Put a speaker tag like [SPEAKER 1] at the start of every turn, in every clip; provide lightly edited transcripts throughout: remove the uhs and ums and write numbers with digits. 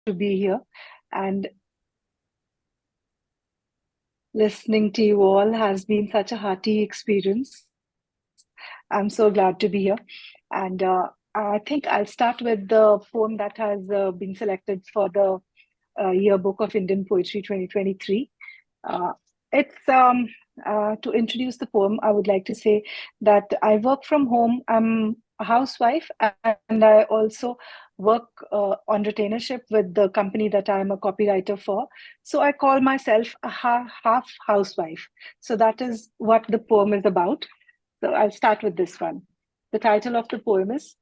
[SPEAKER 1] to be here. And listening to you all has been such a hearty experience. I'm so glad to be here. And I think I'll start with the poem that has been selected for the Yearbook of Indian Poetry 2023. Uh, it's To introduce the poem, I would like to say that I work from home. I'm a housewife, and I also work on retainership with the company that I'm a copywriter for. So I call myself a half housewife. So that is what the poem is about. So I'll start with this one. The title of the poem is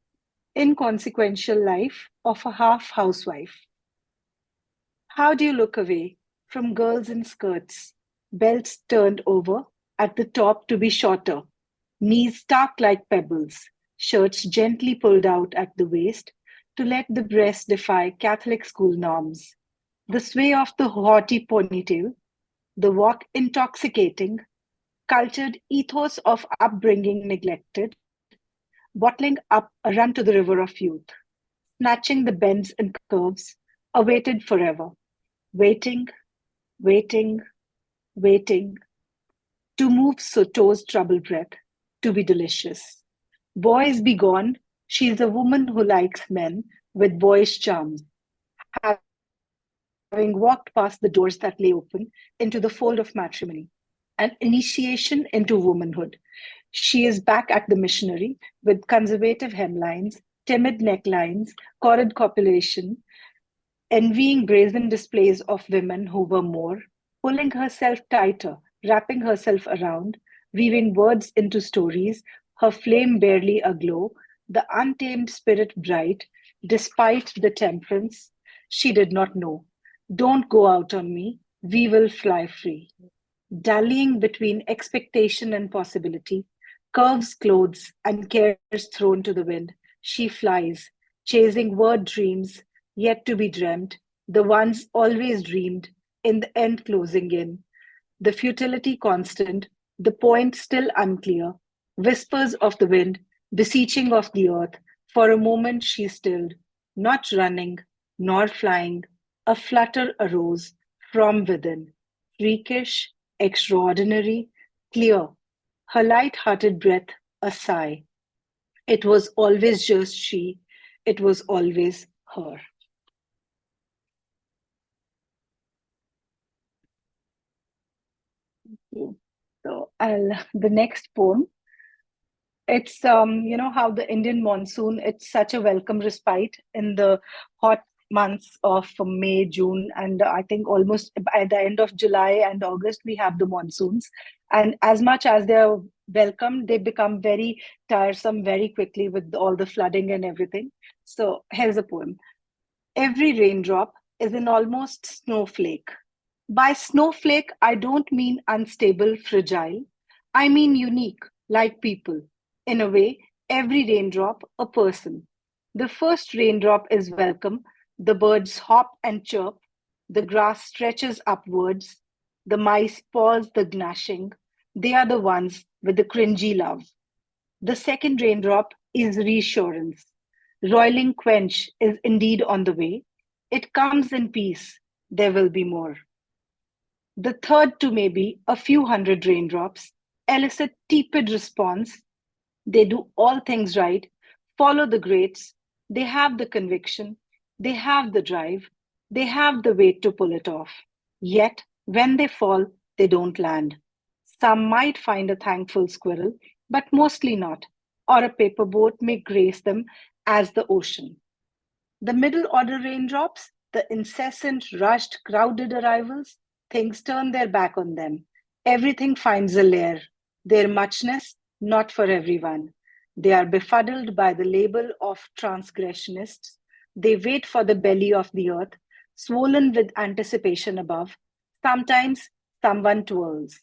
[SPEAKER 1] Inconsequential Life of a Half Housewife. How do you look away from girls in skirts, belts turned over at the top to be shorter, knees stark like pebbles, shirts gently pulled out at the waist to let the breast defy Catholic school norms, the sway of the haughty ponytail, the walk intoxicating, cultured ethos of upbringing neglected, bottling up a run to the river of youth, snatching the bends and curves, awaited forever, waiting, waiting, waiting, to move so toes trouble breath, to be delicious. Boys be gone, she is a woman who likes men with boyish charms, having walked past the doors that lay open into the fold of matrimony, an initiation into womanhood. She is back at the missionary with conservative hemlines, timid necklines, corrid copulation, envying brazen displays of women who were more, pulling herself tighter, wrapping herself around, weaving words into stories, her flame barely aglow, the untamed spirit bright, despite the temperance she did not know. Don't go out on me, we will fly free. Dallying between expectation and possibility, curves clothes and cares thrown to the wind, she flies, chasing word dreams yet to be dreamt, the ones always dreamed, in the end closing in, the futility constant, the point still unclear, whispers of the wind, beseeching of the earth, for a moment she stilled, not running, nor flying, a flutter arose from within, freakish, extraordinary, clear, her light-hearted breath a sigh. It was always just she, it was always her. So the next poem, it's how the Indian monsoon, it's such a welcome respite in the hot months of May, June, and I think almost by the end of July and August we have the monsoons. And as much as they're welcome, they become very tiresome very quickly with all the flooding and everything. So here's a poem. Every raindrop is an almost snowflake. By snowflake, I don't mean unstable, fragile. I mean unique, like people. In a way, every raindrop, a person. The first raindrop is welcome. The birds hop and chirp. The grass stretches upwards. The mice pause the gnashing. They are the ones with the cringy love. The second raindrop is reassurance. Roiling quench is indeed on the way. It comes in peace. There will be more. The third to maybe a few hundred raindrops elicit tepid response. They do all things right, follow the greats. They have the conviction. They have the drive. They have the weight to pull it off. Yet, when they fall, they don't land. Some might find a thankful squirrel, but mostly not, or a paper boat may grace them as the ocean. The middle order raindrops, the incessant, rushed, crowded arrivals, things turn their back on them. Everything finds a lair. Their muchness, not for everyone. They are befuddled by the label of transgressionists. They wait for the belly of the earth, swollen with anticipation above. Sometimes someone twirls.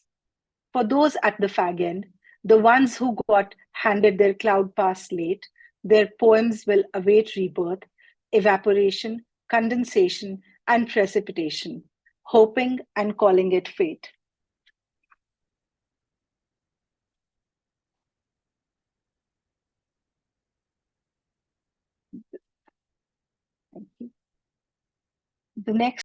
[SPEAKER 1] For those at the fag end, the ones who got handed their cloud pass late, their poems will await rebirth, evaporation, condensation, and precipitation, hoping and calling it fate. The next